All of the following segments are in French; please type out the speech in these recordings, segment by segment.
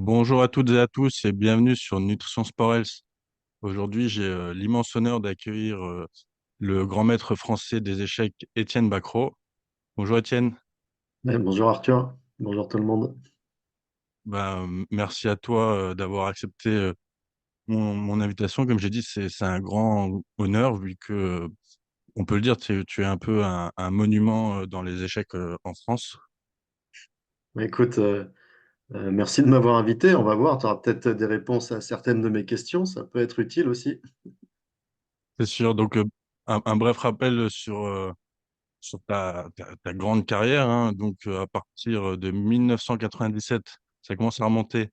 Bonjour à toutes et à tous et bienvenue sur Nutrition Sport Health. Aujourd'hui, j'ai l'immense honneur d'accueillir le grand maître français des échecs, Étienne Bacrot. Bonjour Étienne. Bonjour Arthur, bonjour tout le monde. Merci à toi d'avoir accepté mon invitation. Comme j'ai dit, c'est un grand honneur vu que, on peut le dire, tu es un peu un monument dans les échecs en France. Écoute, merci de m'avoir invité. On va voir, tu auras peut-être des réponses à certaines de mes questions, ça peut être utile aussi. C'est sûr. Donc, un bref rappel sur ta grande carrière, hein. Donc, à partir de 1997, ça commence à remonter.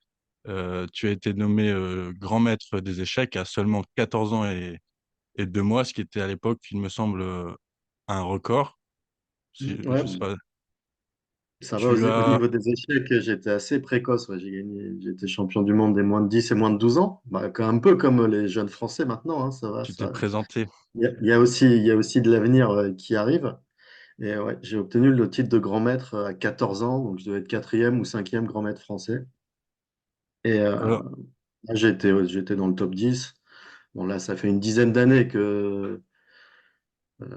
Tu as été nommé grand maître des échecs à seulement 14 ans et 2 mois, ce qui était à l'époque, il me semble, un record. Ouais, Je sais pas. ça va Tu au as, niveau des échecs, j'étais assez précoce. Ouais, j'ai gagné, j'étais champion du monde des moins de 10 et moins de 12 ans. Bah, un peu comme les jeunes Français maintenant, hein, ça va, tu t'es ça. présenté. Il y a aussi de l'avenir qui arrive. Et ouais, j'ai obtenu le titre de grand maître à 14 ans, donc je devais être quatrième ou cinquième grand maître français. Et Alors, là, j'étais dans le top 10. Bon, là, ça fait une dizaine d'années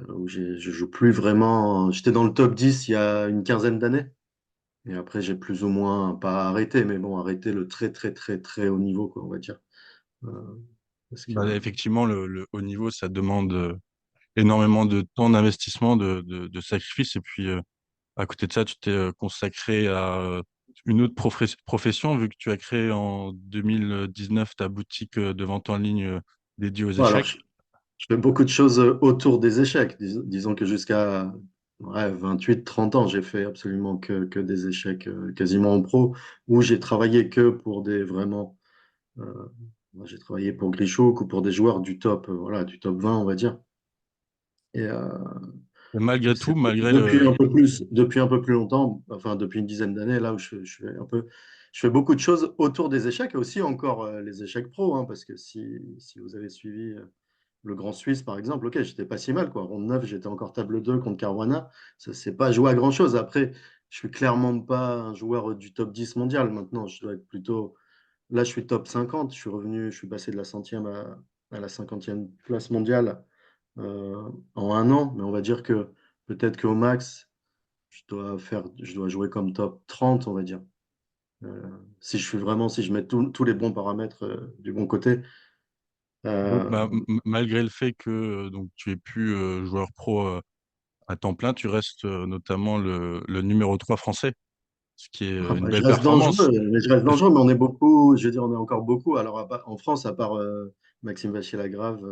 où je joue plus vraiment. J'étais dans le top 10 il y a une quinzaine d'années. Et après, j'ai plus ou moins, pas arrêté, mais bon, arrêté le très, très, très, très haut niveau, quoi, on va dire. Euh, parce que, effectivement, le haut niveau, ça demande énormément de temps d'investissement, de sacrifices. Et puis, à côté de ça, tu t'es consacré à une autre profession, vu que tu as créé en 2019 ta boutique de vente en ligne dédiée aux bon, alors, échecs. je fais beaucoup de choses autour des échecs. Disons que jusqu'à ouais, 28, 30 ans, j'ai fait absolument que des échecs quasiment en pro, où j'ai travaillé que pour des vraiment. euh, Moi, j'ai travaillé pour Grichouk ou pour des joueurs du top, voilà, du top 20, on va dire. Et, Et malgré c'est tout, malgré depuis le... un peu plus, depuis un peu plus longtemps, enfin depuis une dizaine d'années, là où je fais beaucoup de choses autour des échecs et aussi encore les échecs pro, hein, parce que si vous avez suivi le Grand Suisse, par exemple, ok, j'étais pas si mal, quoi. Ronde 9, j'étais encore table 2 contre Caruana. Ça c'est pas joué à grand-chose. Après, je suis clairement pas un joueur du top 10 mondial. Maintenant, je dois être plutôt. Là, je suis top 50. Je suis passé de la centième à la 50e place mondiale en un an. Mais on va dire que peut-être qu'au max, je dois jouer comme top 30, on va dire. Euh, si je mets tous les bons paramètres du bon côté. donc, Euh, malgré le fait que donc tu es plus joueur pro à temps plein, tu restes notamment le numéro 3 français, ce qui est une Je belle reste performance. dangereux, Est-ce- mais on est beaucoup, je veux dire, on est encore beaucoup. Alors, en France, à part Maxime Vachier-Lagrave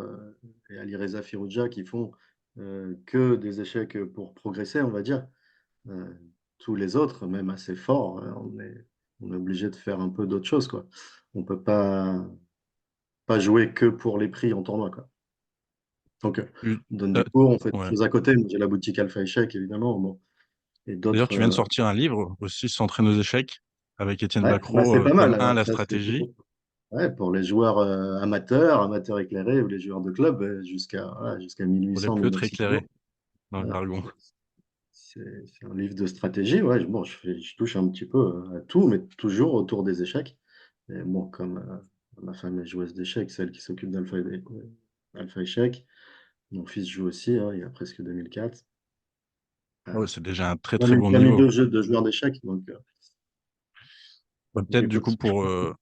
et Ali-Reza Firouzja qui font que des échecs pour progresser, on va dire, euh, tous les autres, même assez forts, on est obligé de faire un peu d'autres choses, quoi. On peut pas jouer que pour les prix en tournoi, quoi. Donc, tu- on donne des t'as- cours, on fait des ouais. choses à côté. Moi, j'ai la boutique Alpha Échec, évidemment, bon, et D'ailleurs, d'autres. tu viens de sortir un livre aussi, S'entraîner aux échecs, avec Étienne Ouais, bah, Bacrot, c'est pas mal. tome 1, Alors, la ça, c'est stratégie. ouais, pour les joueurs amateurs, amateurs éclairés ou les joueurs de club, jusqu'à Pour les 1800, pleutres 1900 éclairés euros. dans le Voilà. jargon. C'est un livre de stratégie. Ouais, bon, je touche un petit peu à tout, mais toujours autour des échecs. Et bon, comme ma femme est joueuse d'échecs, c'est elle qui s'occupe d'Alpha Échecs. Mon fils joue aussi, hein, il a presque 2004. Ouais, Euh, c'est déjà un très on très a une bon famille niveau. de joueurs d'échecs, donc Peut-être du coup écoute.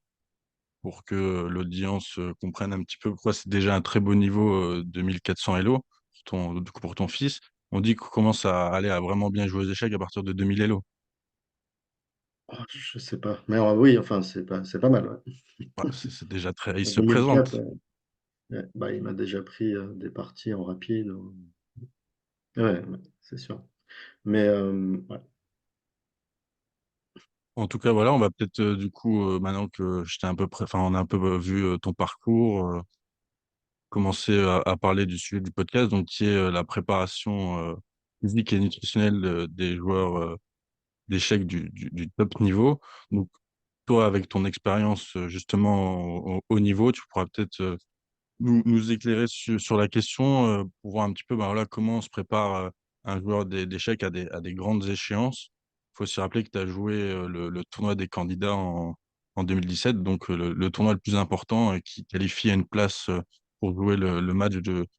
pour que l'audience comprenne un petit peu pourquoi c'est déjà un très beau niveau 2400 Elo pour du coup, pour ton fils. On dit qu'on commence à aller à vraiment bien jouer aux échecs à partir de 2000 Elo. Oh, je sais pas. Mais oui, enfin, c'est pas mal. Ouais. Ouais, c'est déjà très. Il En se 2004, présente. ouais, bah, il m'a déjà pris des parties en rapide. Ouais, c'est sûr. Mais ouais. En tout cas, voilà, on va peut-être du coup, maintenant que j'étais un peu enfin, on a un peu vu ton parcours, commencer à parler du sujet du podcast, donc qui est la préparation physique et nutritionnelle des joueurs d'échecs du top niveau. Donc, toi, avec ton expérience justement au haut niveau, tu pourras peut-être nous éclairer sur la question pour voir un petit peu ben, voilà, comment on se prépare un joueur d'échecs à des grandes échéances. Il faut aussi rappeler que tu as joué le tournoi des candidats en 2017, donc le tournoi le plus important qui qualifie à une place pour jouer le match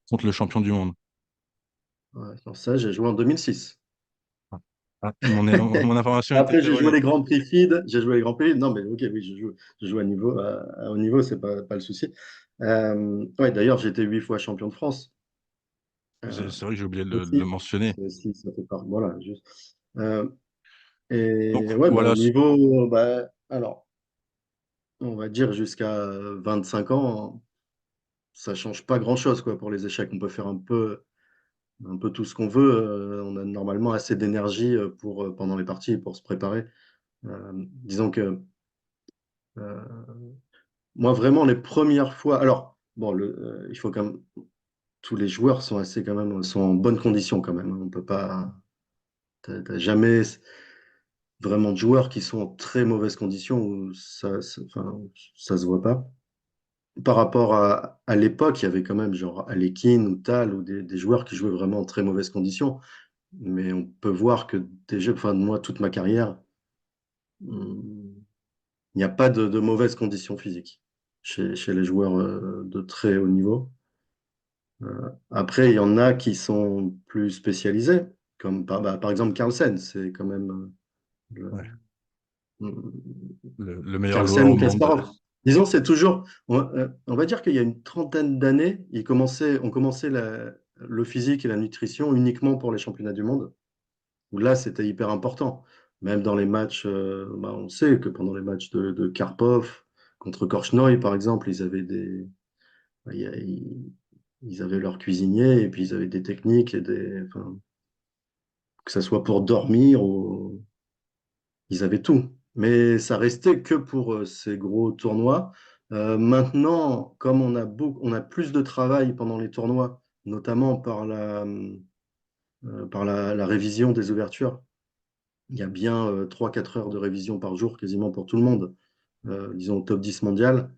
contre le champion du monde. Ouais, non, ça, j'ai joué en 2006. Ah, ah, mon information était Après, j'ai joué erronée. les Grands Prix FIDE. J'ai joué les Grands Prix. Non, mais ok, oui, je joue à haut niveau, c'est pas le souci. Ouais, d'ailleurs, j'ai été 8 fois champion de France. C'est Euh, c'est vrai que j'ai oublié de le aussi, mentionner. ça fait part. Voilà, juste. Euh, Donc et ouais, bah, voilà, au niveau, bah, alors, on va dire jusqu'à 25 ans, ça change pas grand-chose, quoi, pour les échecs. On peut faire un peu tout ce qu'on veut. On a normalement assez d'énergie pendant les parties pour se préparer. Disons que moi, vraiment, les premières fois. Alors, bon, il faut quand même. Tous les joueurs sont assez quand même, sont en bonne condition quand même. On peut pas. T'as jamais vraiment de joueurs qui sont en très mauvaise condition où enfin, ça se voit pas. Par rapport à l'époque, il y avait quand même genre Alekhine ou Tal ou des joueurs qui jouaient vraiment en très mauvaise condition. Mais on peut voir que déjà, enfin, moi, toute ma carrière, il n'y a pas de mauvaises conditions physiques chez les joueurs de très haut niveau. Après, il y en a qui sont plus spécialisés, comme par exemple Carlsen, c'est quand même ouais, le- le meilleur joueur Carlsen au ou monde. Kasparov. Disons, c'est toujours, on va dire qu'il y a une trentaine d'années, on commençait le physique et la nutrition uniquement pour les championnats du monde, où là, c'était hyper important. Même dans les matchs, on sait que pendant les matchs de Karpov contre Korchnoi, par exemple, il y a- ils avaient leur cuisinier et puis ils avaient des techniques enfin, que ce soit pour dormir ou ils avaient tout. Mais ça restait que pour ces gros tournois. Maintenant, comme on a plus de travail pendant les tournois, notamment par la révision des ouvertures, il y a bien 3-4 heures de révision par jour quasiment pour tout le monde. Disons top 10 mondial,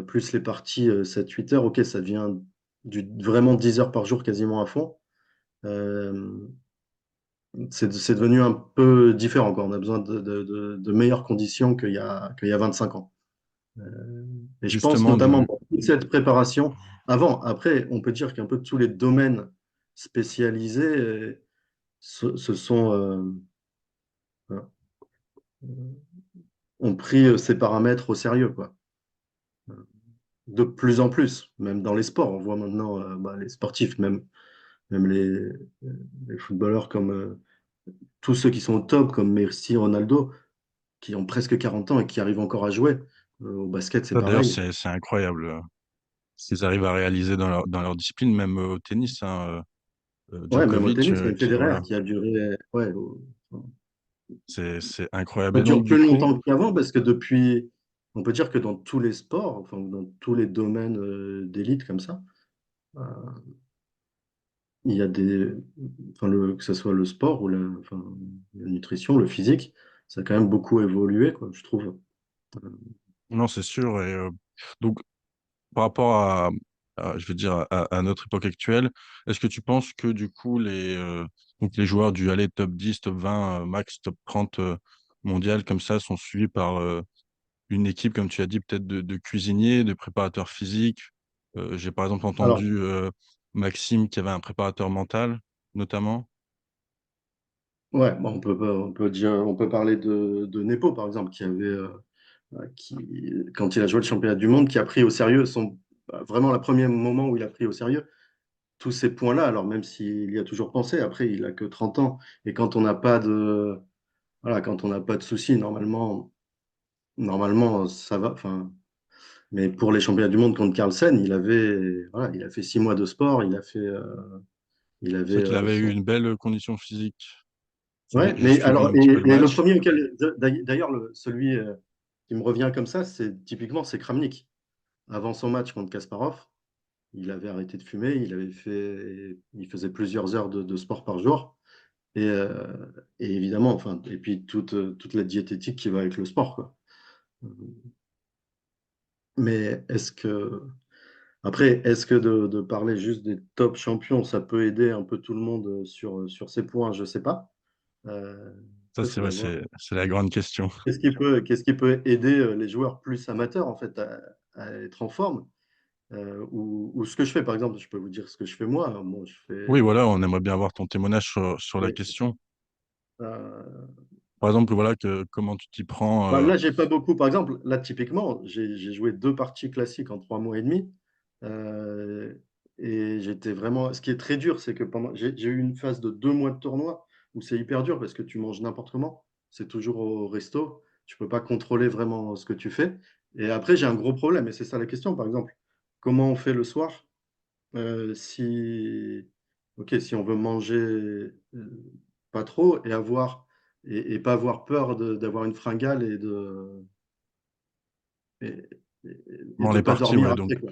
plus les parties 7-8 heures, ok, ça devient vraiment 10 heures par jour quasiment à fond. Euh, c'est devenu un peu différent, quoi. On a besoin de meilleures conditions qu'il y a 25 ans. Et je pense Justement, notamment dans toute cette préparation, après, on peut dire qu'un peu tous les domaines spécialisés se sont, ont pris ces paramètres au sérieux, quoi. De plus en plus, même dans les sports. On voit maintenant les sportifs, même les footballeurs comme tous ceux qui sont au top, comme Messi, Ronaldo, qui ont presque 40 ans et qui arrivent encore à jouer. Au basket, c'est ça d'ailleurs, pareil. c'est incroyable ce qu'ils arrivent à réaliser dans leur discipline, même au tennis. Hein, Ouais, même au Djokovic, tennis, même Federer, voilà, qui a duré. Ouais, c'est ça incroyable. Et donc, dure du plus coup, longtemps qu'avant parce que depuis. On peut dire que dans tous les sports, enfin, dans tous les domaines d'élite comme ça, euh, il y a enfin, que ce soit le sport ou enfin, la nutrition, le physique, ça a quand même beaucoup évolué, quoi, je trouve. non, c'est sûr. Et donc, par rapport je veux dire, à notre époque actuelle, est-ce que tu penses que du coup, donc les joueurs du aller top 10, top 20, max top 30 mondial, comme ça, sont suivis par une équipe, comme tu as dit, peut-être de cuisiniers, de préparateurs physiques? J'ai par exemple Alors, entendu Maxime qui avait un préparateur mental, notamment. ouais, bon, on peut parler de Nepo, par exemple, quand il a joué le championnat du monde, qui a pris au sérieux vraiment le premier moment où il a pris au sérieux tous ces points-là. Alors, même s'il y a toujours pensé, après, il a que 30 ans. Et quand on n'a pas voilà, quand on n'a pas de soucis, normalement, ça va. Enfin, mais pour les championnats du monde contre Carlsen, voilà, il a fait 6 mois de sport, il C'est avait vrai qu'il avait eu son. une belle condition physique. Ouais, J'ai mais suivi alors, un petit peu le et le match. premier d'ailleurs, celui qui me revient comme ça, c'est Kramnik. Avant son match contre Kasparov, il avait arrêté de fumer, il faisait plusieurs heures de sport par jour. Et évidemment, enfin, et puis toute la diététique qui va avec le sport, quoi. Mais est-ce que de parler juste des top champions, ça peut aider un peu tout le monde sur ces points? Je sais pas. Euh, Ça, Ça, c'est vrai, faudrait voir. c'est la grande question. Qu'est-ce qui peut aider les joueurs plus amateurs en fait à être en forme? Ou ce que je fais, par exemple, je peux vous dire ce que je fais moi. Bon, je Oui, fais, voilà, on aimerait bien avoir ton témoignage sur la oui, question. euh, Par exemple, voilà, comment tu t'y prends. bah, là, j'ai pas beaucoup. Par exemple, là, typiquement, j'ai joué 2 parties classiques en 3 mois et demi. euh, et j'étais vraiment. Ce qui est très dur, c'est que j'ai eu une phase de 2 mois de tournoi où c'est hyper dur parce que tu manges n'importe comment. C'est toujours au resto. Tu peux pas contrôler vraiment ce que tu fais. Et après, j'ai un gros problème. Et c'est ça la question, par exemple. Comment on fait le soir si, ok, si on veut manger pas trop et pas avoir peur d'avoir une fringale et, et Pendant de les pas parties, dormir ouais. Donc, après, quoi.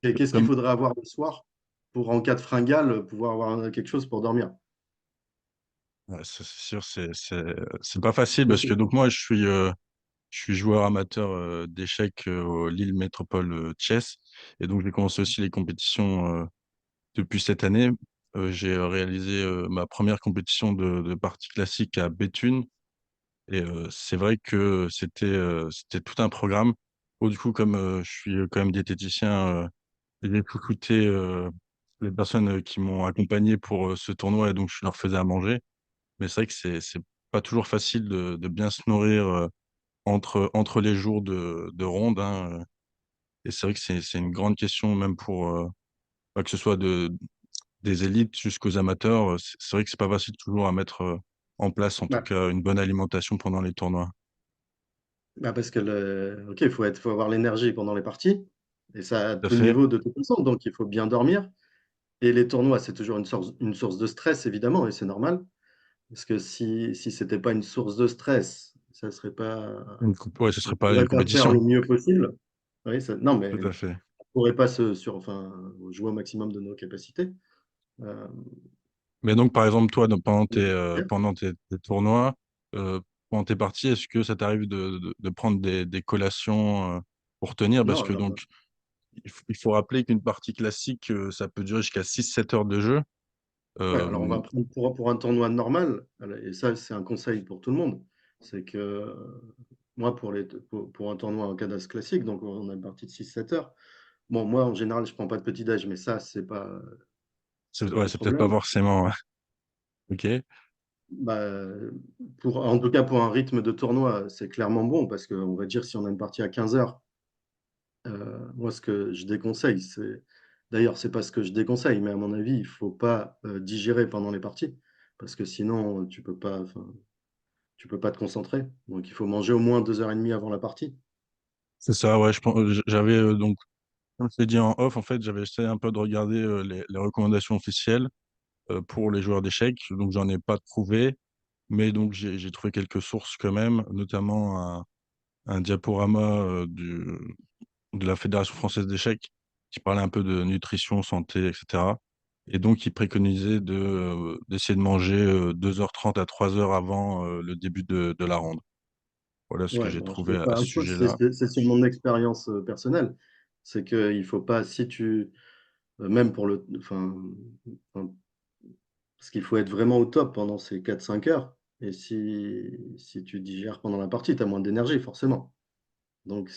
Et qu'est-ce qu'il comme, faudrait avoir le soir pour, en cas de fringale, pouvoir avoir quelque chose pour dormir? ouais, ça, c'est sûr, c'est pas facile Ça, parce c'est que donc compliqué. moi, je suis joueur amateur d'échecs au Lille Métropole Chess. Et donc, j'ai commencé aussi les compétitions depuis cette année. J'ai réalisé ma première compétition de partie classique à Béthune. Et c'est vrai que c'était tout un programme. Bon, du coup, comme je suis quand même diététicien, j'ai écouté les personnes qui m'ont accompagné pour ce tournoi et donc je leur faisais à manger. Mais c'est vrai que c'est pas toujours facile de bien se nourrir entre les jours de ronde, hein. Et c'est vrai que c'est une grande question même pour bah, que ce soit des élites jusqu'aux amateurs. C'est vrai que c'est pas facile toujours à mettre en place, en tout Bah, cas, une bonne alimentation pendant les tournois. parce que ok, faut avoir l'énergie pendant les parties. Et ça à Tout à tout fait. niveau de toute façon. Donc, il faut bien dormir. Et les tournois, c'est toujours une source de stress, évidemment, et c'est normal. Parce que si c'était pas une source de stress, ça serait pas, Ouais, ce on serait pas une pourrait pas faire compétition. le mieux possible. Oui, non, mais Tout à fait. on pourrait pas enfin, jouer au maximum de nos capacités. Euh, Mais donc, par exemple, toi, bien. pendant tes tournois, euh, pendant tes parties, est-ce que ça t'arrive de prendre des collations pour tenir? Parce Non, que alors, donc, il faut rappeler qu'une partie classique, ça peut durer jusqu'à 6 7 heures de jeu. ouais, alors on Euh, va prendre pour un tournoi normal, et ça, c'est un conseil pour tout le monde. C'est que moi, pour un tournoi en cadence classique, donc on a une partie de 6 7 heures. Bon, moi, en général, je prends pas de petit-déj, mais ça, c'est pas ouais, un c'est peut-être pas problème. forcément. Ok. Bah, en tout cas, pour un rythme de tournoi, c'est clairement bon parce qu'on va dire si on a une partie à 15 heures, moi, ce que je déconseille, d'ailleurs, c'est pas ce que je déconseille, mais à mon avis, il faut pas digérer pendant les parties parce que sinon, enfin, tu peux pas te concentrer. Donc, il faut manger au moins 2 heures et demie avant la partie. C'est ça, ouais. J'avais donc, comme je t'ai dit en off, en fait, j'avais essayé un peu de regarder les recommandations officielles pour les joueurs d'échecs. Donc, j'en ai pas trouvé. Mais donc, j'ai trouvé quelques sources quand même, notamment un diaporama de la Fédération française d'échecs qui parlait un peu de nutrition, santé, etc. Et donc, il préconisait d'essayer de manger 2h30 à 3 heures avant le début de la ronde. Voilà ce que Ouais, j'ai bon, je trouvé fais à pas ce un truc, sujet-là. c'est sur mon expérience personnelle. C'est qu'il faut pas, même enfin, parce qu'il faut être vraiment au top pendant ces 4 5 heures. Et si tu digères pendant la partie, tu as moins d'énergie, forcément. Donc,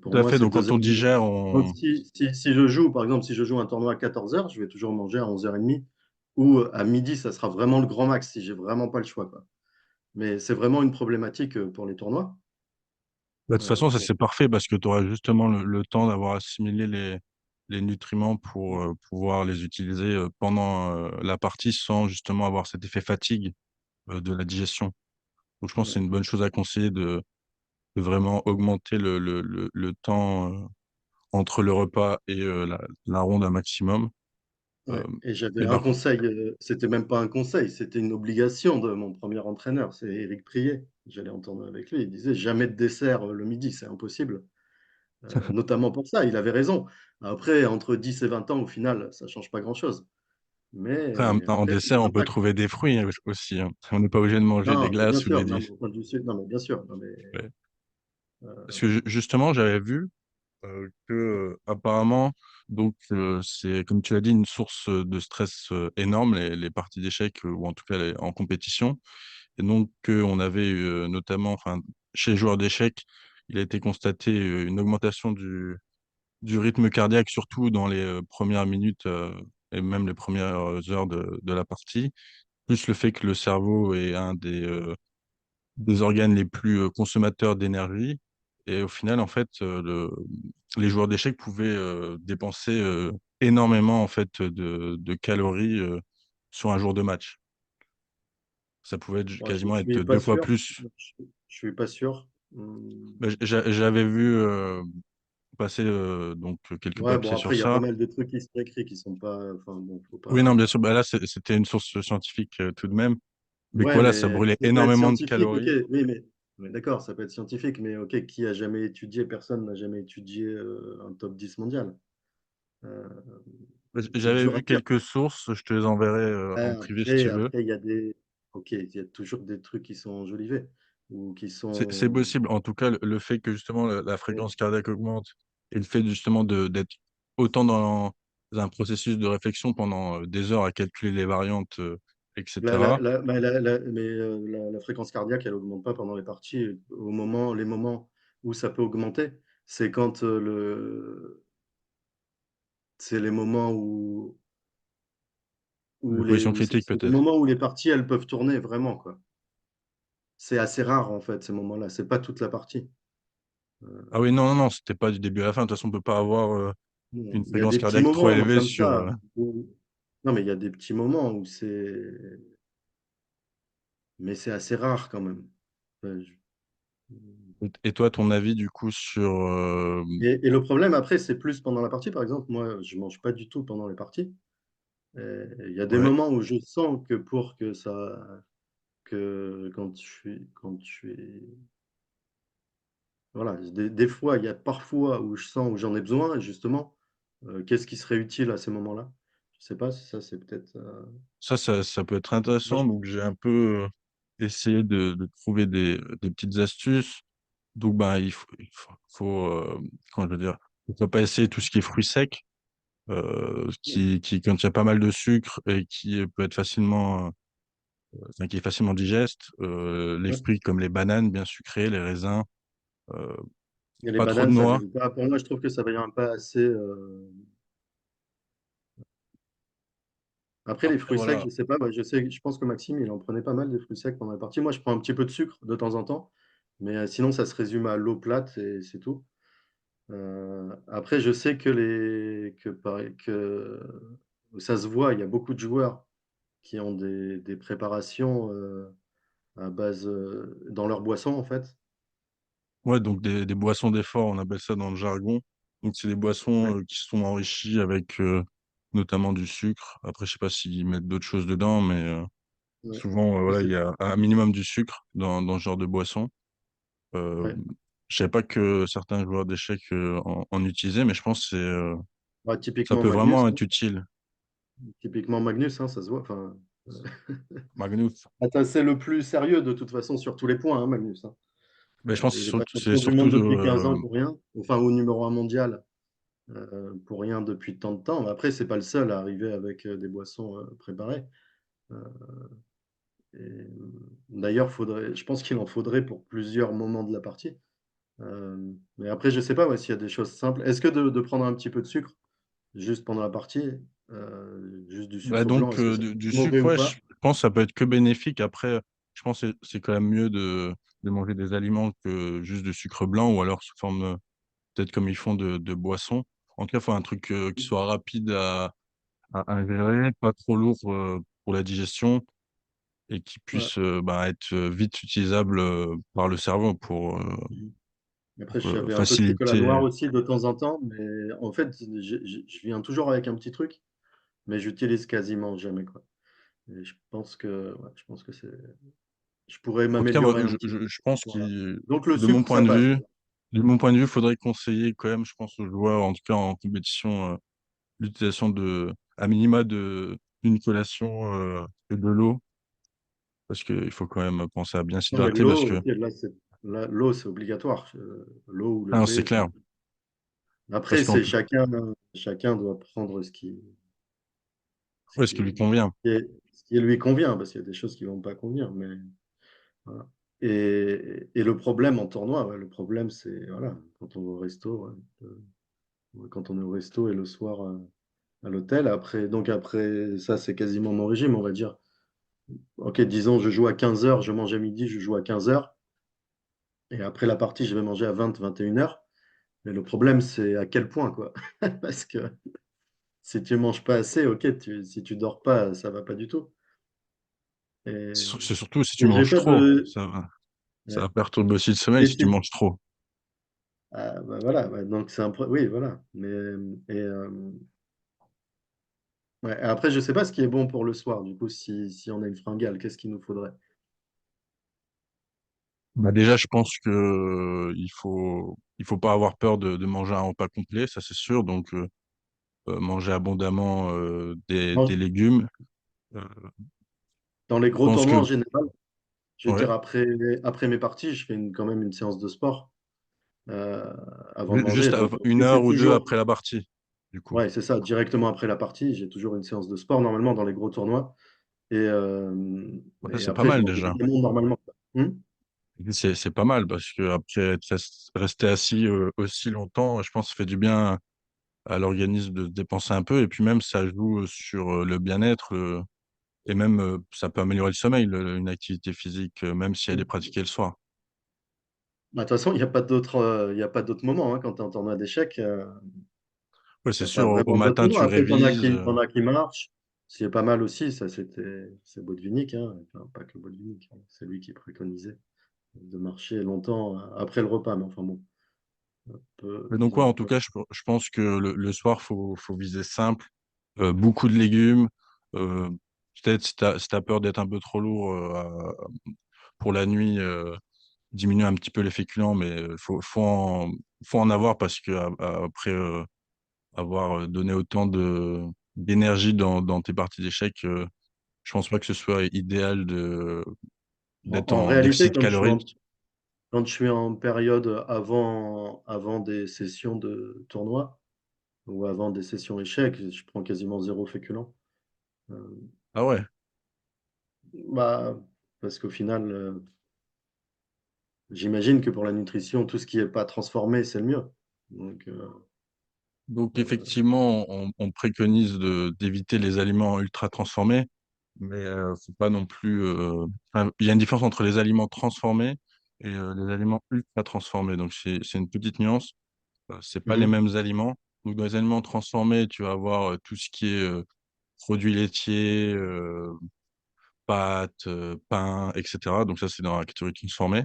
pour Tout à moi, fait. c'est Donc, deux quand heures on et demie. digère, Donc, si je joue, par exemple, si je joue un tournoi à 14 heures, je vais toujours manger à 11h30. Ou à midi, ça sera vraiment le grand max si j'ai vraiment pas le choix, quoi. Mais c'est vraiment une problématique pour les tournois. bah, de toute façon, ça Pour... c'est parfait parce que tu auras justement le temps d'avoir assimilé les nutriments pour pouvoir les utiliser pendant la partie sans justement avoir cet effet fatigue de la digestion. Donc, je pense que c'est Ouais. une bonne chose à conseiller de vraiment augmenter le temps entre le repas et la ronde un maximum. Euh, Ouais. Et j'avais mais un par contre, conseil, c'était même pas un conseil, c'était une obligation de mon premier entraîneur, c'est Éric Priet. J'allais en tournoi avec lui, il disait jamais de dessert le midi, c'est impossible. Notamment pour ça, il avait raison. Après, entre 10 et 20 ans, au final, ça change pas grand-chose. après, Mais en après, ça a dessert, un on peut impact. trouver des fruits aussi, hein. On n'est pas obligé de manger des Non, mais bien glaces ou sûr, non, mais au point de vue non, mais bien sûr, non, mais, ouais. Parce euh, que justement, j'avais vu que apparemment, donc c'est comme tu l'as dit une source de stress énorme les parties d'échecs ou en tout cas en compétition Et donc, on avait notamment, enfin, chez les joueurs d'échecs, il a été constaté une augmentation du rythme cardiaque, surtout dans les premières minutes et même les premières heures de la partie, plus le fait que le cerveau est un des organes les plus consommateurs d'énergie. Et au final, en fait, les joueurs d'échecs pouvaient dépenser énormément en fait de calories sur un jour de match. Ça pouvait Moi, je quasiment être suis pas deux fois sûr. plus. Je suis pas sûr. Bah, j'avais vu passer donc quelques Ouais, bon, papiers après, sur il y a pas ça. mal de trucs qui sont écrits qui sont pas. Enfin, bon, faut Oui, non, pas. bien sûr. Bah là, c'était une source scientifique tout de même. Mais que Ouais, voilà, ça mais brûlait ça peut être énormément de scientifique, ok. calories. Oui, mais d'accord, ça peut être scientifique, mais ok, qui a jamais étudié? Personne n'a jamais étudié un top 10 mondial. Euh, c'est J'avais dur à vu dire. quelques sources, je te les enverrai en privé si Après, tu veux. après, il y a des. Ok, il y a toujours des trucs qui sont enjolivés ou qui C'est sont. possible. En tout cas, le fait que justement la fréquence cardiaque augmente et le fait justement d'être autant dans un processus de réflexion pendant des heures à calculer les variantes, etc. La fréquence cardiaque, elle augmente pas pendant les parties. Les moments où ça peut augmenter, c'est quand c'est les moments Les positions critiques c'est les peut-être. moments où les parties, elles peuvent tourner vraiment, quoi. C'est assez rare, en fait, ces moments-là. C'est pas toute la partie. Ah oui, non, non, non, c'était pas du début à la fin. De toute façon, on peut pas avoir une Il y a fréquence des petits cardiaque trop moments, élevée comme sur. ça. Non, mais il y a des petits moments où mais c'est assez rare quand même. Ouais, Et toi, ton avis du coup sur. et le problème, après, c'est plus pendant la partie. Par exemple, moi, je mange pas du tout pendant les parties. Il y a des Ouais. moments où je sens que quand je suis, voilà, des fois, il y a parfois où je sens où j'en ai besoin, et justement, qu'est-ce qui serait utile à ces moments-là? Je sais pas si ça, c'est peut-être, Ça peut être moi, intéressant. Donc, j'ai un peu essayé de trouver des petites astuces. Donc, ben, comment je veux dire, il faut pas essayer tout ce qui est fruits secs, qui contient pas mal de sucre et qui peut être enfin, qui est facilement digeste. Les ouais. fruits comme les bananes bien sucrées, les raisins, euh, Et les pas trop de bananes, ça noix. vient pas. Pour moi, je trouve que ça vient pas assez. Après, les Après, fruits secs, voilà. je sais pas. Bah, je pense que Maxime, il en prenait pas mal des fruits secs pendant la partie. Moi, je prends un petit peu de sucre de temps en temps, mais sinon, ça se résume à l'eau plate et c'est tout. Après, je sais que ça se voit. Il y a beaucoup de joueurs qui ont des préparations à base dans leur boisson, en fait. Ouais, donc des boissons d'effort, on appelle ça dans le jargon. Donc, c'est des boissons Ouais, qui sont enrichies avec notamment du sucre. Après, je sais pas s'ils mettent d'autres choses dedans, mais ouais. souvent, Je voilà, il sais- y a un minimum du sucre dans ce genre de boisson. Euh, ouais. je savais pas que certains joueurs d'échecs en utilisaient, mais je pense que Ouais, ça typiquement peut Magnus, vraiment hein. être utile. Typiquement Magnus, hein, ça se voit. Enfin, Magnus. attends, c'est le plus sérieux de toute façon sur tous les points, hein, Magnus, hein. Mais je pense que Il n'est pas c'est champion du surtout monde depuis 15 ans pour rien. Enfin, au numéro un mondial pour rien depuis tant de temps. Mais après, c'est pas le seul à arriver avec des boissons préparées. Euh, D'ailleurs, je pense qu'il en faudrait pour plusieurs moments de la partie. Mais après, je sais pas ouais, s'il y a des choses simples. Est-ce que de prendre un petit peu de sucre juste pendant la partie, juste du bah sucre blanc, donc est-ce que c'est du mauvais sucre, ou ouais, pas? je pense que ça peut être que bénéfique. Après, je pense que c'est quand même mieux de manger des aliments que juste du sucre blanc ou alors sous forme peut-être comme ils font de boissons. En tout cas, il faut un truc qui soit rapide à ingérer, pas trop lourd pour la digestion et qui Ouais. puisse bah, être vite utilisable par le cerveau Mhm. Après, pour, j'avais un peu de chocolat faciliter. noir aussi de temps en temps, mais en fait, je viens toujours avec un petit truc, mais j'utilise quasiment jamais, quoi. Et je pense que je pourrais En tout cas, moi, m'améliorer un petit peu je à ce pense point-là. que Donc le de mon sucre, point ça de passe. vue, de mon point de vue, il faudrait conseiller quand même, je pense, aux joueurs, en tout cas en compétition, l'utilisation à minima d'une collation et de l'eau, parce qu'il faut quand même penser à bien Non, mais s'hydrater, parce l'eau, que, ok, l'eau, c'est obligatoire. L'eau ou le ah non, c'est thé. clair, parce Après, qu'en c'est plus, chacun doit prendre ce ouais, ce qui qui, lui convient. ce qui lui convient, parce qu'il y a des choses qui vont pas convenir. Voilà. Et le problème en tournoi, ouais, le problème, c'est voilà, quand on va au resto, ouais, quand on est au resto et le soir à l'hôtel. Donc après, ça, c'est quasiment mon régime, on va dire. Ok, disons, je joue à 15 heures, je mange à midi, je joue à 15 heures. Et après la partie, je vais manger à 21 heures. Mais le problème, c'est à quel point, quoi. Parce que si tu manges pas assez, ok, si tu dors pas, ça va pas du tout. Et, C'est surtout si tu et j'ai manges pas trop. de. Ça Ouais. va perturber aussi le sommeil Et si tu si, manges trop. ah, bah voilà, ouais, donc c'est un oui, voilà. Et, ouais, après, je sais pas ce qui est bon pour le soir. Du coup, si on a une fringale, qu'est-ce qu'il nous faudrait? Bah déjà, je pense que il faut pas avoir peur de manger un repas complet, ça c'est sûr. Donc manger abondamment des Dans, légumes. Euh, dans les je gros pense tournois en que général, je veux dire, ouais, après mes parties, je fais quand même une séance de sport euh, avant de manger. juste Donc, une heure c'est ou deux toujours, après la partie, du coup. ouais, c'est ça, directement après la partie, j'ai toujours une séance de sport normalement dans les gros tournois. Et, euh, Ouais, ça et c'est pas après, je mal mange déjà. évidemment normalement. C'est pas mal parce que après rester assis aussi longtemps, je pense que ça fait du bien à l'organisme de se dépenser un peu et puis même ça joue sur le bien-être et même ça peut améliorer le sommeil, une activité physique, même si elle est Hmm. pratiquée le soir. Bah, de toute façon, il y a pas d'autre moment hein, quand tu es en tournoi d'échecs. Oui, Il c'est n'y a pas sûr, au vraiment d'autre matin moment. tu Après, révises. t'en as qui marchent. Ce qui est pas mal aussi, ça, c'est Botvinnik, hein. Enfin, pas que Botvinnik, hein. C'est lui qui préconisait de marcher longtemps après le repas. Mais enfin bon, Mais donc ouais, disons en un tout peu. cas, je pense que le soir, faut viser simple, beaucoup de légumes. euh, Peut-être si t'as peur d'être un peu trop lourd pour la nuit, diminuer un petit peu les féculents, mais faut en avoir parce que après avoir donné autant de d'énergie dans tes parties d'échecs, je pense pas que ce soit idéal d'être En en réalité, déficit calorique. quand je suis en période avant des sessions de tournoi ou avant des sessions échecs, je prends quasiment zéro féculent. Euh, Ah ouais. Bah, parce qu'au final, j'imagine que pour la nutrition, tout ce qui n'est pas transformé, c'est le mieux. Donc, Donc euh, effectivement, on préconise d'éviter les aliments ultra transformés, mais faut pas non plus. Enfin, il y a une différence entre les aliments transformés et les aliments ultra transformés. Donc c'est une petite nuance. C'est pas les mhm, mêmes aliments. Donc dans les aliments transformés, tu vas avoir tout ce qui est produits laitiers, pâtes, pain, etc. Donc ça c'est dans la catégorie transformée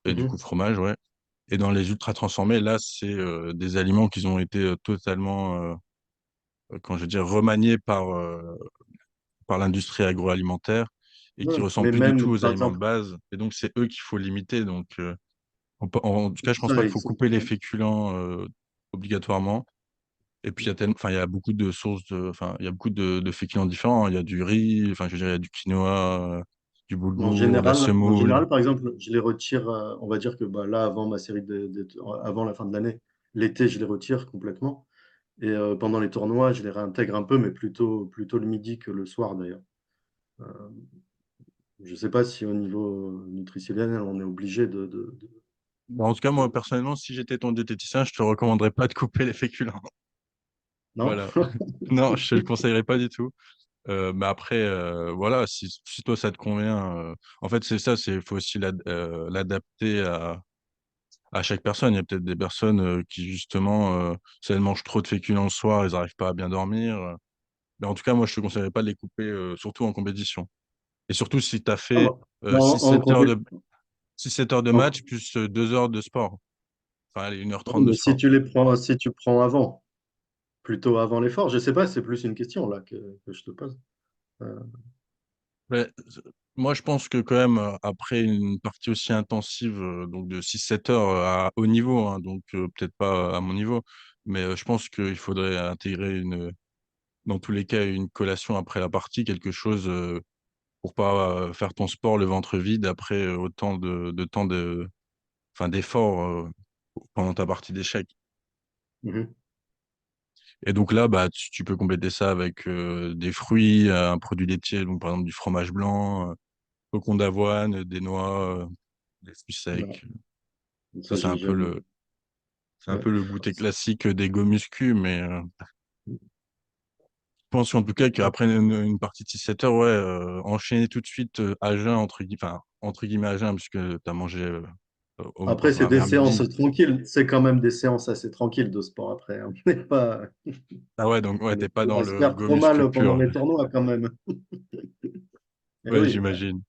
et du coup mhm. fromage, ouais. Et dans les ultra transformés, là c'est des aliments qui ont été totalement quand je veux dire remaniés par l'industrie agroalimentaire et qui Ouais. ressemblent Mais plus du tout même, aux par aliments de exemple, base. Et donc, c'est eux qu'il faut limiter. Donc, en tout cas, je pense pas ça, qu'il faut couper les féculents obligatoirement. Et puis, enfin, il y a beaucoup de sources enfin, il y a beaucoup de féculents différents. Il y a du riz, enfin, je veux dire, il y a du quinoa, du boulgour, de la en semoule. général, par exemple, je les retire, on va dire que bah, là, avant ma série avant la fin de l'année, l'été, je les retire complètement. Et pendant les tournois, je les réintègre un peu, mais plutôt le midi que le soir d'ailleurs. Euh, je ne sais pas si au niveau nutritionnel, on est obligé Bon, en tout cas, moi, de- personnellement, si j'étais ton diététicien, je te recommanderais pas de couper les féculents. Non? Voilà. Non, je te le conseillerais pas du tout. Mais après, voilà, si toi ça te convient, en fait c'est ça, c'est faut aussi l'adapter à chaque personne. Il y a peut-être des personnes qui justement, si elles mangent trop de féculents le soir, elles n'arrivent pas à bien dormir. Mais en tout cas, moi je te conseillerais pas de les couper, surtout en compétition. Et surtout si tu as Ah fait bon. Non, 6-7 heures de 6-7 heures de en- match plus 2 heures de sport. Enfin, allez, 1h30 oui, de mais sport. si tu prends avant, plutôt avant l'effort, je ne sais pas, c'est plus une question là que je te pose. Euh, Mais, moi, je pense que quand même, après une partie aussi intensive, donc de 6-7 heures à haut niveau, hein, donc peut-être pas à mon niveau, mais je pense qu'il faudrait intégrer dans tous les cas, une collation après la partie, quelque chose pour pas faire ton sport le ventre vide après autant de temps enfin, d'efforts pendant ta partie d'échecs. mhm. Et donc là, bah, tu peux compléter ça avec des fruits, un produit laitier, donc par exemple du fromage blanc. flocons d'avoine, des noix, des fruits Non, secs. Ça, ça, j'ai jamais. c'est un Ouais. peu le goûter classique des gomuscu, mais je pense en tout cas qu'après une partie de 6-7 heures, ouais, enchaîner tout de suite à jeun, entre guillemets à jeun, puisque tu as mangé Après, c'est des vers séances midi. tranquilles. C'est quand même des séances assez tranquilles de sport après, hein. On n'est pas, Ah ouais, donc ouais, t'es pas on dans va se le faire go trop muscu mal pendant pur. les tournois quand même. Eh Ouais, oui, bah, j'imagine.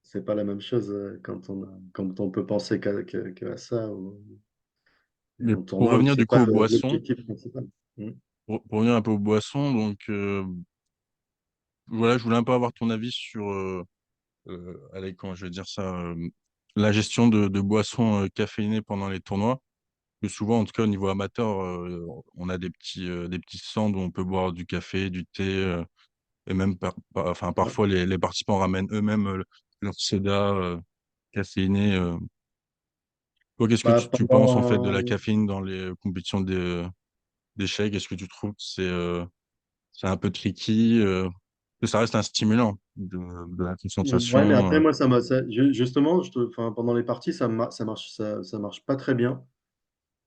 c'est pas la même chose quand on peut penser qu'à ça. Mais En pour tournoi où revenir du c'est coup pas aux boissons, l'objectif principal. Mm. pour revenir un peu aux boissons, donc voilà, je voulais un peu avoir ton avis sur, allez, comment je vais dire ça, la gestion de boissons caféinées pendant les tournois. Que souvent, en tout cas au niveau amateur, on a des petits stands où on peut boire du café, du thé, et même enfin Ouais. parfois les participants ramènent eux-mêmes leur soda caféiné. Toi, qu'est-ce que Bah, tu penses en fait de pendant, la caféine dans les compétitions d'échecs? Est-ce que tu trouves que c'est un peu tricky, que ça reste un stimulant de la ouais, mais concentration? après, moi, justement, enfin, pendant les parties, ça marche pas très bien.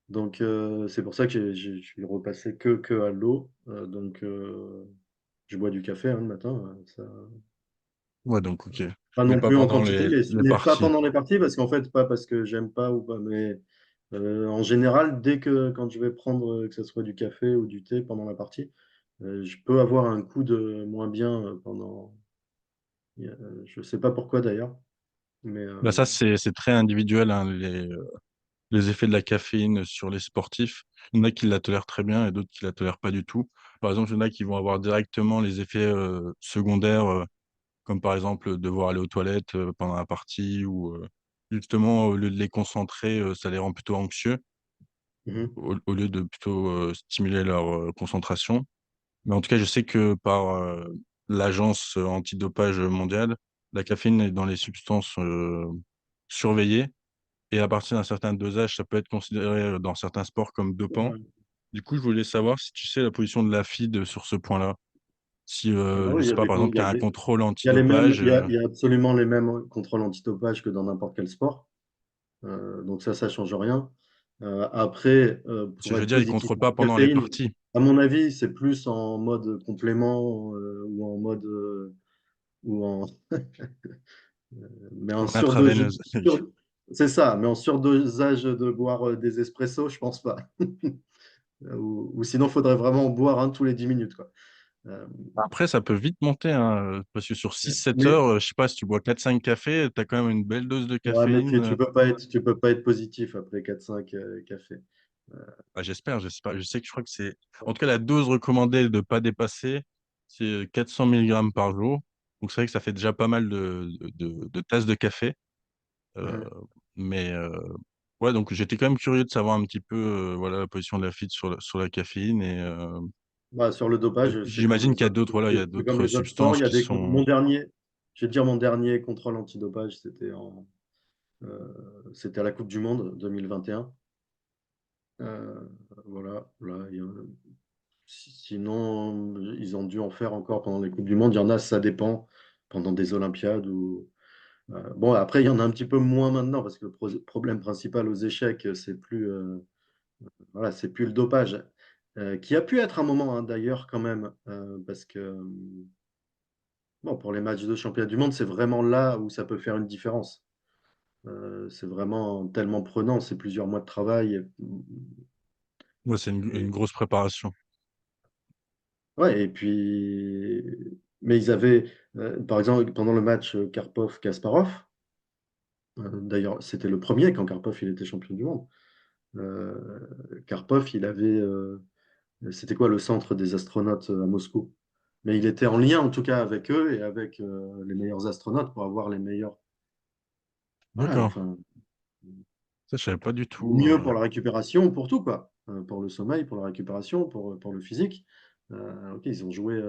Donc, c'est pour ça que je suis repassé que à l'eau. Donc, je bois du café hein, le matin. Ouais, donc ok. Pas Mais non pas plus en pendant quantité, les mais pas parties. pendant les parties, parce qu'en fait, pas parce que j'aime pas ou pas, mais en général, quand je vais prendre, que ce soit du café ou du thé pendant la partie, je peux avoir un coup de moins bien pendant. Je sais pas pourquoi d'ailleurs, mais Bah ça, c'est très individuel, hein, les effets de la caféine sur les sportifs. Il y en a qui la tolèrent très bien et d'autres qui la tolèrent pas du tout. Par exemple, il y en a qui vont avoir directement les effets secondaires, comme par exemple devoir aller aux toilettes pendant la partie ou justement, au lieu de les concentrer, ça les rend plutôt anxieux mhm, au lieu de plutôt stimuler leur concentration. Mais en tout cas, je sais que par l'agence antidopage mondiale, la caféine est dans les substances surveillées. Et à partir d'un certain dosage, ça peut être considéré dans certains sports comme dopant. ouais. Du coup, je voulais savoir si tu sais la position de la FIDE sur ce point-là. Si, Ah je oui, sais pas, par exemple, il y tu a as un des- contrôle il y a les mêmes, antidopage. il y a absolument les mêmes contrôles antidopage que dans n'importe quel sport. Donc ça change rien. Après, Ce que pour je veux être dire, ils positif contrôlent en pas pendant les caféine, parties. à mon avis, c'est plus en mode complément ou en mode ou en mais en En surdosage. intraveineuse. C'est ça, mais en surdosage de boire des espressos, je pense pas. Ou sinon, il faudrait vraiment en boire un tous les 10 minutes, quoi. Euh, Après, ça peut vite monter, hein, parce que sur 6-7 heures, mais je sais pas, si tu bois 4-5 cafés, tu as quand même une belle dose de ouais, mais caféine. tu peux pas être positif après 4-5 cafés. Euh, Ah, j'espère. Je sais que je crois que c'est... En tout cas, la dose recommandée de pas dépasser, c'est 400 milligrammes par jour. Donc c'est vrai que ça fait déjà pas mal de tasses de café. Euh, mhm. mais ouais, donc j'étais quand même curieux de savoir un petit peu voilà, la position de la FIT sur la caféine. Et Bah, sur le dopage, c'est comme j'imagine les qu'il y a autres, d'autres voilà, il y a c'est comme d'autres les autres sports. substances Il y a qui sont... je vais te dire mon dernier contrôle antidopage, c'était à la Coupe du Monde 2021. Voilà, là, sinon, ils ont dû en faire encore pendant les Coupes du Monde. Il y en a, ça dépend, pendant des Olympiades. Bon, après, il y en a un petit peu moins maintenant, parce que le problème principal aux échecs, voilà, c'est plus le dopage, qui a pu être un moment, hein, d'ailleurs, quand même, parce que bon, pour les matchs de championnat du monde, c'est vraiment là où ça peut faire une différence. C'est vraiment tellement prenant, c'est plusieurs mois de travail. Ouais, c'est une grosse préparation. Ouais, et puis, mais ils avaient, par exemple, pendant le match Karpov-Kasparov, d'ailleurs, c'était le premier quand Karpov il était champion du monde. Karpov, c'était quoi le centre des astronautes à Moscou? Mais il était en lien en tout cas avec eux et avec les meilleurs astronautes pour avoir les meilleurs. Voilà, D'accord. enfin, Ça, je savais pas du le tout. mieux pour la récupération, pour tout, quoi. Pour le sommeil, pour la récupération, pour le physique. Ok, ils ont joué,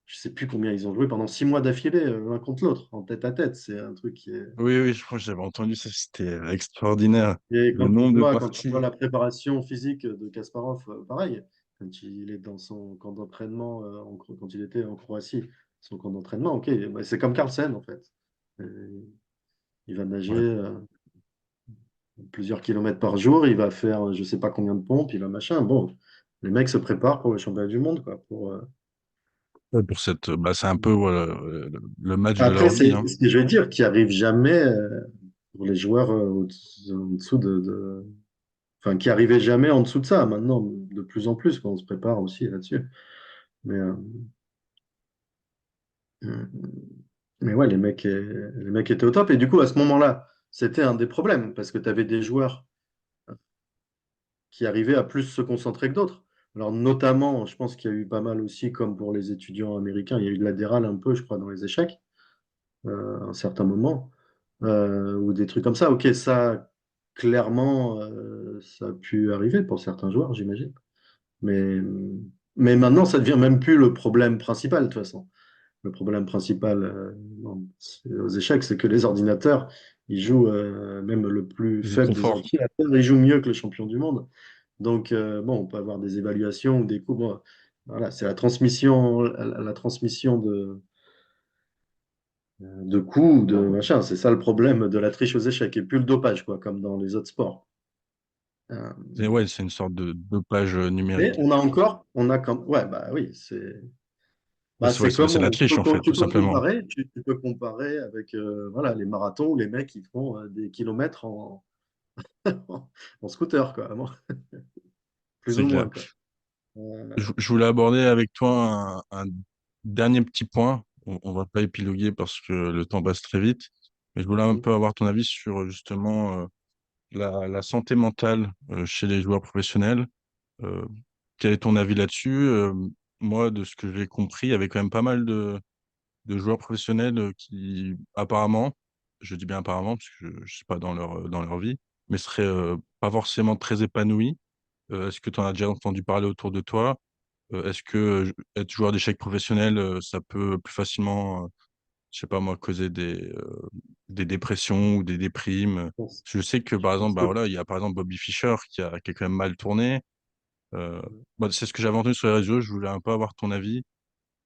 je sais plus combien ils ont joué pendant 6 mois d'affilée, l'un contre l'autre, en tête à tête. C'est un truc qui est. Oui, oui, je crois que j'avais entendu ça. C'était extraordinaire. Et Le nombre de quand tu vois parties. la préparation physique de Kasparov, pareil, quand il est dans son camp d'entraînement, quand il était en Croatie, son camp d'entraînement, ok, bah, c'est comme Carlsen en fait. Il va nager Ouais. plusieurs kilomètres par jour, il va faire je sais pas combien de pompes, il va machin. Bon, les mecs se préparent pour le championnat du monde, quoi. Ouais, pour cette, bah, c'est un peu voilà, le match de Après, leur vie, c'est hein. ce que je veux dire, qui arrive jamais pour les joueurs en dessous enfin, qui arrivaient jamais en dessous de ça. Maintenant, de plus en plus, quand on se prépare aussi là-dessus. Mais, euh, mais ouais, les mecs étaient au top. Et du coup, à ce moment-là, c'était un des problèmes, parce que tu avais des joueurs qui arrivaient à plus se concentrer que d'autres. Alors, notamment, je pense qu'il y a eu pas mal aussi, comme pour les étudiants américains, il y a eu de la déral un peu, je crois, dans les échecs, à un certain moment, ou des trucs comme ça. Ok, ça, clairement, ça a pu arriver pour certains joueurs, j'imagine. Mais, mais maintenant, ça devient même plus le problème principal, de toute façon. Le problème principal aux échecs, c'est que les ordinateurs, ils jouent, même le plus Du faible des confort. ordinateurs, ils jouent mieux que le champion du monde. Donc, bon, on peut avoir des évaluations ou des coups. Bon, voilà, c'est la transmission de coups, de machin. C'est ça le problème de la triche aux échecs, et plus le dopage, quoi, comme dans les autres sports. Euh, C'est ouais, c'est une sorte de dopage mais numérique. on a comme, ouais, bah oui, c'est. Ouais, Bah, c'est c'est comme la triche en fait, tout tu peux simplement. comparer, tu peux comparer avec voilà, les marathons où les mecs ils font des kilomètres en scooter, quoi, plus C'est ou clair. moins, quoi. Je voulais aborder avec toi un dernier petit point. On va pas épiloguer parce que le temps passe très vite, mais je voulais un peu avoir ton avis sur justement la santé mentale chez les joueurs professionnels. Euh, Quel est ton avis là-dessus? Moi, de ce que j'ai compris, il y avait quand même pas mal de joueurs professionnels qui, apparemment, je dis bien apparemment, parce que je suis pas dans leur vie, mais seraient pas forcément très épanouis. Est-ce que tu en as déjà entendu parler autour de toi? Est-ce que être joueur d'échecs professionnel, ça peut plus facilement, je sais pas moi, causer des dépressions ou des déprimes? Je sais que, par Je pense exemple, bah que, voilà, il y a par exemple Bobby Fischer qui a quand même mal tourné. Euh, Bah, c'est ce que j'avais entendu sur les réseaux. Je voulais un peu avoir ton avis.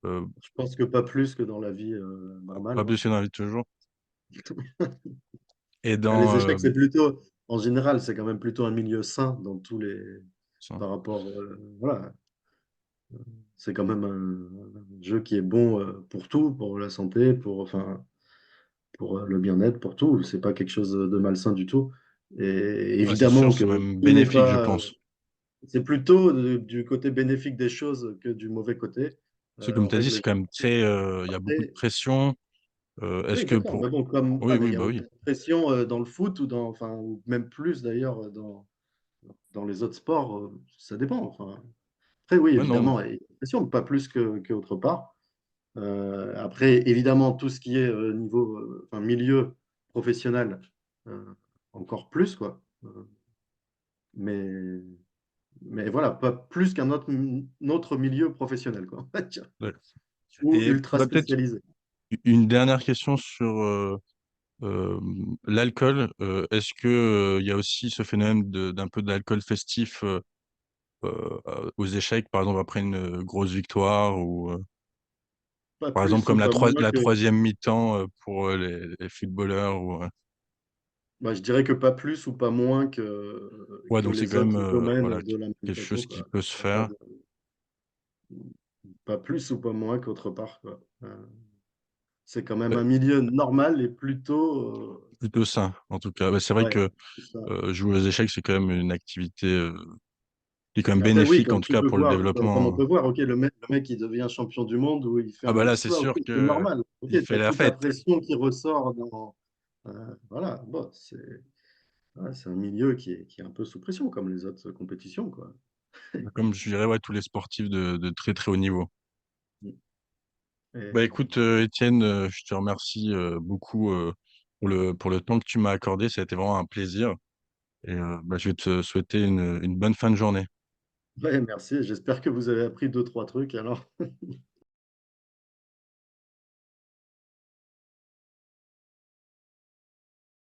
Euh, je pense que pas plus que dans la vie normale, Pas ouais. plus dans la vie de toujours. Et dans Les échecs, c'est plutôt, en général, c'est quand même plutôt un milieu sain dans tous les, ça. par rapport, voilà, c'est quand même un jeu qui est bon pour tout, pour la santé, enfin, pour le bien-être, pour tout. C'est pas quelque chose de malsain du tout. Et Ouais, c'est sûr, évidemment que c'est même tout n'est bénéfique, je pas. pense. C'est plutôt du côté bénéfique des choses que du mauvais côté, C'est comme en tu as dit, règle c'est quand même générale. très, il y a beaucoup de Après, pression. Est-ce oui, que d'accord. Mais pour, bon, comme oui, ah, mais il oui, y a bah autant oui, de pression dans le foot enfin, ou même plus d'ailleurs dans les autres sports, ça dépend. Enfin, après, oui, ouais, non, évidemment, il y a une pression, pas plus qu'autre part. Après, évidemment, tout ce qui est niveau, enfin, milieu professionnel, euh, encore plus, quoi. Mais, mais voilà, pas plus qu'un autre milieu professionnel, quoi, on va dire. ouais. Ou Et ultra bah, peut-être spécialisé. une dernière question sur euh, l'alcool. Est-ce que il y a aussi ce phénomène d'un peu d'alcool festif aux échecs, par exemple après une grosse victoire ou Pas par exemple plus comme ou pas moins la que. troisième mi-temps pour les footballeurs ou Bah, je dirais que pas plus ou pas moins ouais, que donc c'est les quand même autres voilà domaines de la même quelque façon, chose qui quoi. peut se Y a pas faire. de- Pas plus ou pas moins qu'autre part, quoi. C'est quand même Ouais, un milieu normal et plutôt. plutôt sain, en tout cas. Bah, c'est vrai Ouais, que c'est ça. jouer aux échecs, c'est quand même une activité qui est quand même Mais après, oui, bénéfique, en comme tout tu cas peux pour le voir, comme on développement. peut voir, ok, le mec, il devient champion du monde ou il fait Ah un bah là, c'est exploit, ok, sûr c'est que normal. Ok, il tu fait as la toute la fête. pression qui ressort voilà, bon, c'est un milieu qui est un peu sous pression, comme les autres compétitions, quoi. Comme je dirais, ouais, tous les sportifs de très très haut niveau. Bah Et, écoute, Étienne, je te remercie beaucoup pour le temps que tu m'as accordé. Ça a été vraiment un plaisir. Et bah, je vais te souhaiter une bonne fin de journée. ouais, merci. J'espère que vous avez appris deux, trois trucs, alors.